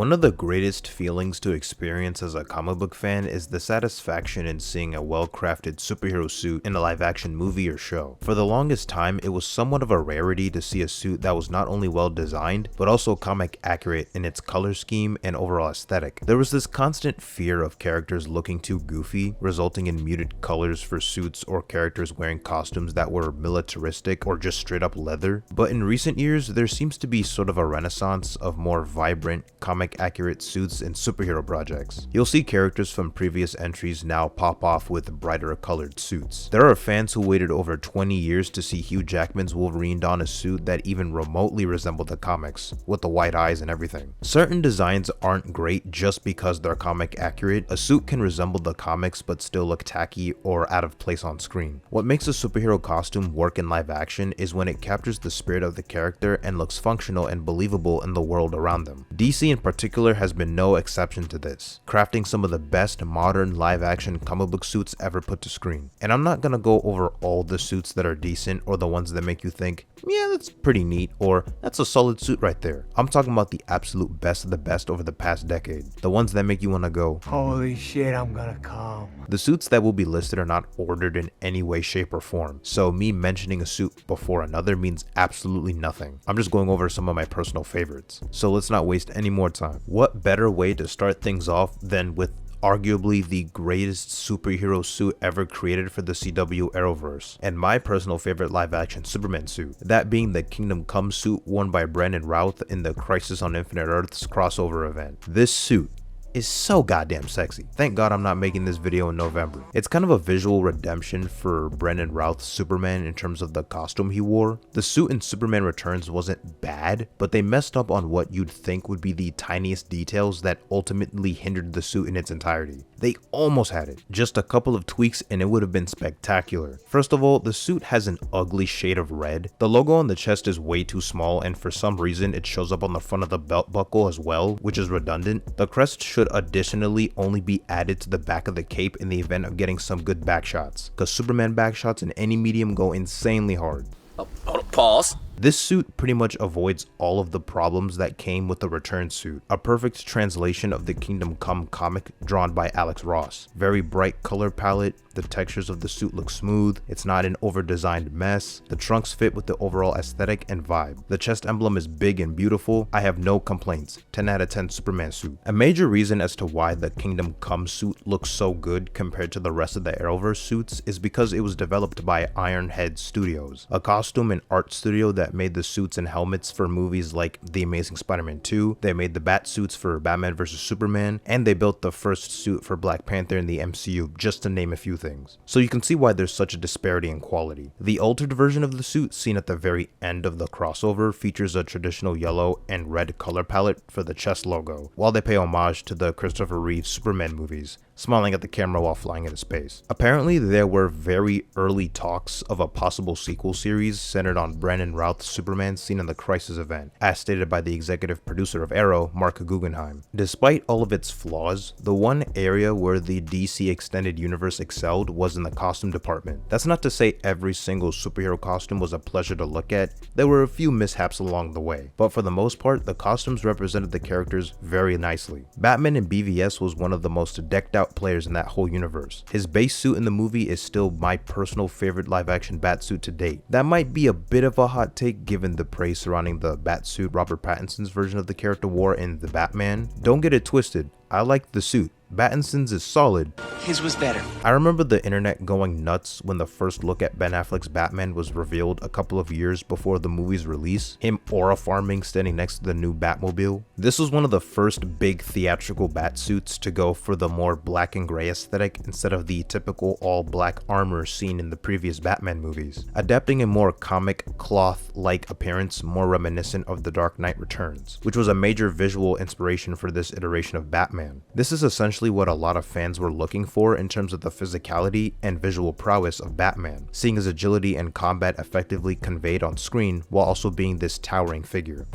One of the greatest feelings to experience as a comic book fan is the satisfaction in seeing a well-crafted superhero suit in a live-action movie or show. For the longest time, it was somewhat of a rarity to see a suit that was not only well designed, but also comic accurate in its color scheme and overall aesthetic. There was this constant fear of characters looking too goofy, resulting in muted colors for suits or characters wearing costumes that were militaristic or just straight up leather. But in recent years, there seems to be sort of a renaissance of more vibrant, comic accurate suits in superhero projects. You'll see characters from previous entries now pop off with brighter colored suits. There are fans who waited over 20 years to see Hugh Jackman's Wolverine don a suit that even remotely resembled the comics, with the white eyes and everything. Certain designs aren't great just because they're comic accurate. A suit can resemble the comics but still look tacky or out of place on screen. What makes a superhero costume work in live action is when it captures the spirit of the character and looks functional and believable in the world around them. DC in particular has been no exception to this, crafting some of the best modern live-action comic book suits ever put to screen. And I'm not gonna go over all the suits that are decent or the ones that make you think, yeah, that's pretty neat, or that's a solid suit right there. I'm talking about the absolute best of the best over the past decade. The ones that make you wanna go, holy shit, I'm gonna come. The suits that will be listed are not ordered in any way, shape, or form, so me mentioning a suit before another means absolutely nothing. I'm just going over some of my personal favorites. So let's not waste any more time. What better way to start things off than with arguably the greatest superhero suit ever created for the CW Arrowverse, and my personal favorite live-action Superman suit, that being the Kingdom Come suit worn by Brandon Routh in the Crisis on Infinite Earths crossover event. This suit is so goddamn sexy. Thank God I'm not making this video in November. It's kind of a visual redemption for Brandon Routh's Superman in terms of the costume he wore. The suit in Superman Returns wasn't bad, but they messed up on what you'd think would be the tiniest details that ultimately hindered the suit in its entirety. They almost had it. Just a couple of tweaks and it would have been spectacular. First of all, the suit has an ugly shade of red. The logo on the chest is way too small, and for some reason it shows up on the front of the belt buckle as well, which is redundant. The crest should additionally only be added to the back of the cape in the event of getting some good back shots, because Superman back shots in any medium go insanely hard. Pause. This suit pretty much avoids all of the problems that came with the Return suit. A perfect translation of the Kingdom Come comic drawn by Alex Ross. Very bright color palette, the textures of the suit look smooth, it's not an over-designed mess, the trunks fit with the overall aesthetic and vibe. The chest emblem is big and beautiful, I have no complaints. 10 out of 10 Superman suit. A major reason as to why the Kingdom Come suit looks so good compared to the rest of the Arrowverse suits is because it was developed by Ironhead Studios, a costume and art studio that made the suits and helmets for movies like The Amazing Spider-Man 2, they made the Batsuits for Batman vs Superman, and they built the first suit for Black Panther in the MCU, just to name a few things. So you can see why there's such a disparity in quality. The altered version of the suit seen at the very end of the crossover features a traditional yellow and red color palette for the chest logo, while they pay homage to the Christopher Reeve Superman movies, smiling at the camera while flying into space. Apparently, there were very early talks of a possible sequel series centered on Brandon Routh's Superman seen in the Crisis event, as stated by the executive producer of Arrow, Mark Guggenheim. Despite all of its flaws, the one area where the DC Extended Universe excelled was in the costume department. That's not to say every single superhero costume was a pleasure to look at, there were a few mishaps along the way, but for the most part, the costumes represented the characters very nicely. Batman in BVS was one of the most decked out players in that whole universe. His base suit in the movie is still my personal favorite live-action Batsuit to date. That might be a bit of a hot take given the praise surrounding the Batsuit Robert Pattinson's version of the character wore in The Batman. Don't get it twisted, I like the suit. Pattinson's is solid. His was better. I remember the internet going nuts when the first look at Ben Affleck's Batman was revealed a couple of years before the movie's release, him aura farming standing next to the new Batmobile. This was one of the first big theatrical Batsuits to go for the more black and gray aesthetic instead of the typical all black armor seen in the previous Batman movies, adapting a more comic cloth-like appearance more reminiscent of The Dark Knight Returns, which was a major visual inspiration for this iteration of Batman. This is essentially what a lot of fans were looking for in terms of the physicality and visual prowess of Batman, seeing his agility and combat effectively conveyed on screen while also being this towering figure.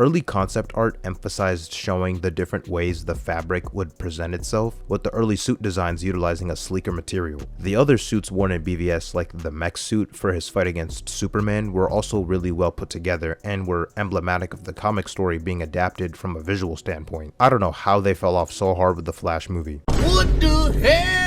Early concept art emphasized showing the different ways the fabric would present itself, with the early suit designs utilizing a sleeker material. The other suits worn in BVS, like the mech suit for his fight against Superman, were also really well put together and were emblematic of the comic story being adapted from a visual standpoint. I don't know how they fell off so hard with the Flash movie. What the hell?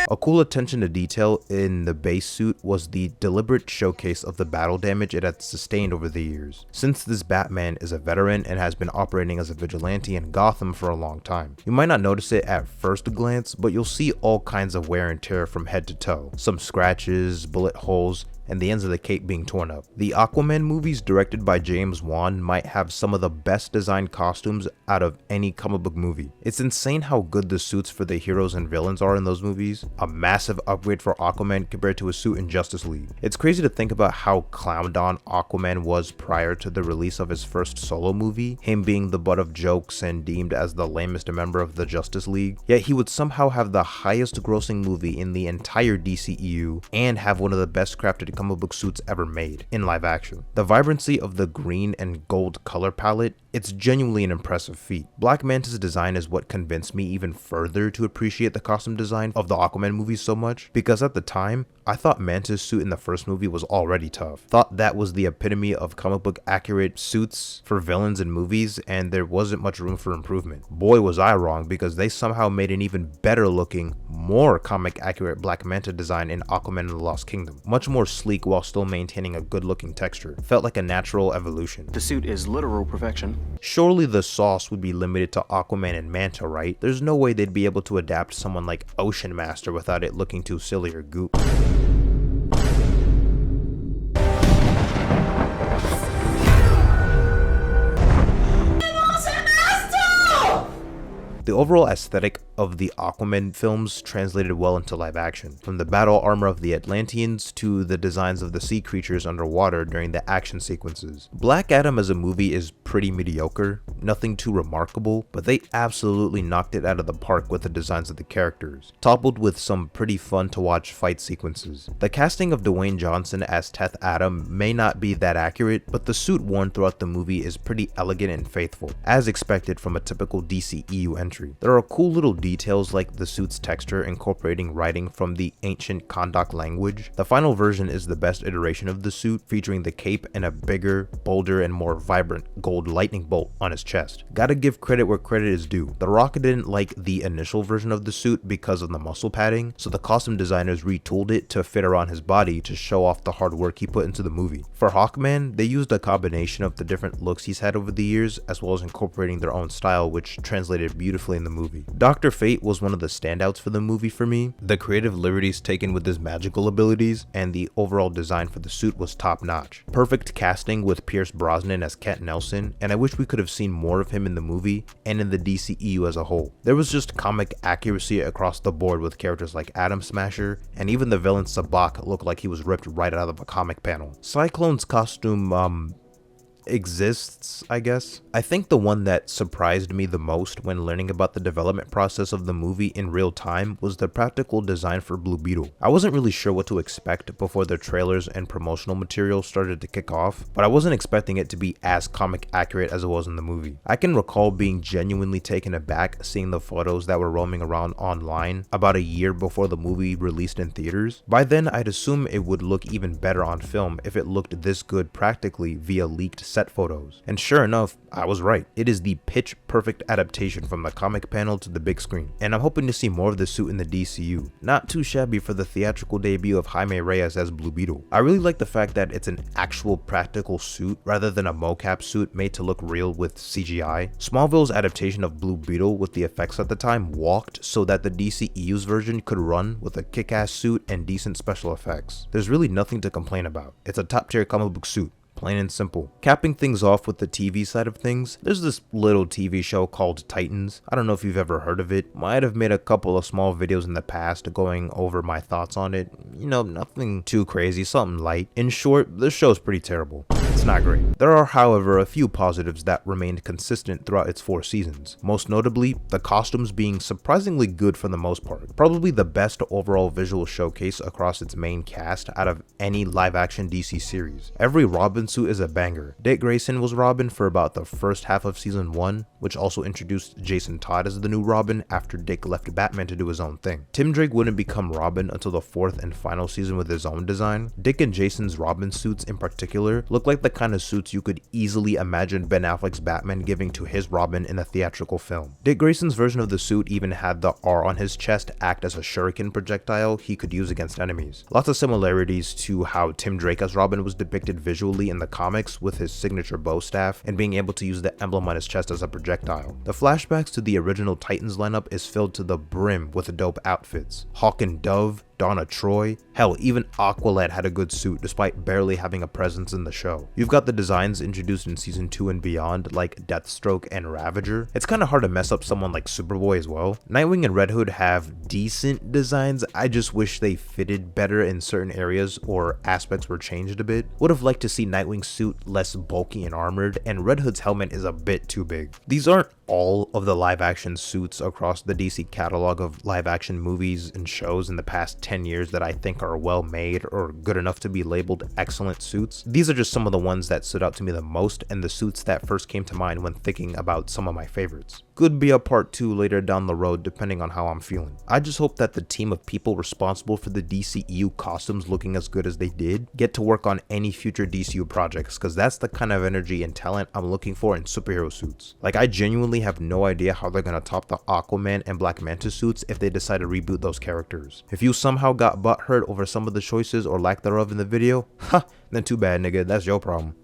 A cool attention to detail in the base suit was the deliberate showcase of the battle damage it had sustained over the years, since this Batman is a veteran and has been operating as a vigilante in Gotham for a long time. You might not notice it at first glance, but you'll see all kinds of wear and tear from head to toe, some scratches, bullet holes, and the ends of the cape being torn up. The Aquaman movies, directed by James Gunn, might have some of the best designed costumes out of any comic book movie. It's insane how good the suits for the heroes and villains are in those movies, a massive upgrade for Aquaman compared to his suit in Justice League. It's crazy to think about how clowned on Aquaman was prior to the release of his first solo movie, him being the butt of jokes and deemed as the lamest member of the Justice League, yet he would somehow have the highest grossing movie in the entire DCEU and have one of the best crafted comic book suits ever made in live action. The vibrancy of the green and gold color palette, it's genuinely an impressive feat. Black Manta's design is what convinced me even further to appreciate the costume design of the Aquaman movies so much, because at the time, I thought Manta's suit in the first movie was already tough. Thought that was the epitome of comic book accurate suits for villains in movies, and there wasn't much room for improvement. Boy was I wrong, because they somehow made an even better looking, more comic accurate Black Manta design in Aquaman and the Lost Kingdom. Much more sleek while still maintaining a good looking texture. Felt like a natural evolution. The suit is literal perfection. Surely the sauce would be limited to Aquaman and Manta, right? There's no way they'd be able to adapt someone like Ocean Master without it looking too silly or goop. The overall aesthetic of the Aquaman films translated well into live action, from the battle armor of the Atlanteans to the designs of the sea creatures underwater during the action sequences. Black Adam as a movie is pretty mediocre, nothing too remarkable, but they absolutely knocked it out of the park with the designs of the characters, toppled with some pretty fun to watch fight sequences. The casting of Dwayne Johnson as Teth Adam may not be that accurate, but the suit worn throughout the movie is pretty elegant and faithful, as expected from a typical DCEU entry. There are cool little details like the suit's texture incorporating writing from the ancient Kondak language. The final version is the best iteration of the suit, featuring the cape and a bigger, bolder, and more vibrant gold lightning bolt on his chest. Gotta give credit where credit is due. The Rock didn't like the initial version of the suit because of the muscle padding, so the costume designers retooled it to fit around his body to show off the hard work he put into the movie. For Hawkman, they used a combination of the different looks he's had over the years, as well as incorporating their own style, which translated beautifully in the movie. Dr. Fate was one of the standouts for the movie for me. The creative liberties taken with his magical abilities and the overall design for the suit was top notch. Perfect casting with Pierce Brosnan as Kent Nelson, and I wish we could have seen more of him in the movie and in the DCEU as a whole. There was just comic accuracy across the board with characters like Atom Smasher, and even the villain Sabak looked like he was ripped right out of a comic panel. Cyclone's costume, exists, I guess. I think the one that surprised me the most when learning about the development process of the movie in real time was the practical design for Blue Beetle. I wasn't really sure what to expect before the trailers and promotional material started to kick off, but I wasn't expecting it to be as comic accurate as it was in the movie. I can recall being genuinely taken aback seeing the photos that were roaming around online about a year before the movie released in theaters. By then, I'd assume it would look even better on film if it looked this good practically via leaked set photos. And sure enough, I was right. It is the pitch perfect adaptation from the comic panel to the big screen, and I'm hoping to see more of the suit in the DCU. Not too shabby for the theatrical debut of Jaime Reyes as Blue Beetle. I really like the fact that it's an actual practical suit rather than a mocap suit made to look real with CGI. Smallville's adaptation of Blue Beetle with the effects at the time walked so that the DCEU's version could run with a kick-ass suit and decent special effects. There's really nothing to complain about. It's a top-tier comic book suit. Plain and simple. Capping things off with the TV side of things, there's this little TV show called Titans. I don't know if you've ever heard of it. Might have made a couple of small videos in the past going over my thoughts on it. You know, nothing too crazy, something light. In short, this show's pretty terrible. It's not great. There are, however, a few positives that remained consistent throughout its 4 seasons, most notably the costumes being surprisingly good for the most part. Probably the best overall visual showcase across its main cast out of any live-action DC series. Every Robin suit is a banger. Dick Grayson was Robin for about the first half of season 1, which also introduced Jason Todd as the new Robin after Dick left Batman to do his own thing. Tim Drake wouldn't become Robin until the 4th and final season with his own design. Dick and Jason's Robin suits in particular look like the kind of suits you could easily imagine Ben Affleck's Batman giving to his Robin in a theatrical film. Dick Grayson's version of the suit even had the R on his chest act as a shuriken projectile he could use against enemies. Lots of similarities to how Tim Drake as Robin was depicted visually in the comics with his signature bow staff and being able to use the emblem on his chest as a projectile. The flashbacks to the original Titans lineup is filled to the brim with dope outfits. Hawk and Dove, Donna Troy, hell, even Aqualad had a good suit despite barely having a presence in the show. You've got the designs introduced in season 2 and beyond like Deathstroke and Ravager. It's kinda hard to mess up someone like Superboy as well. Nightwing and Red Hood have decent designs, I just wish they fitted better in certain areas or aspects were changed a bit. Would have liked to see Nightwing's suit less bulky and armored, and Red Hood's helmet is a bit too big. These aren't all of the live action suits across the DC catalog of live action movies and shows in the past 10 years that I think are well made or good enough to be labeled excellent suits. These are just some of the ones that stood out to me the most and the suits that first came to mind when thinking about some of my favorites. Could be a part 2 later down the road depending on how I'm feeling. I just hope that the team of people responsible for the DCEU costumes looking as good as they did get to work on any future DCU projects, because that's the kind of energy and talent I'm looking for in superhero suits. Like, I genuinely have no idea how they're gonna top the Aquaman and Black Manta suits if they decide to reboot those characters. If you somehow got butthurt over some of the choices or lack thereof in the video, then too bad, nigga, that's your problem.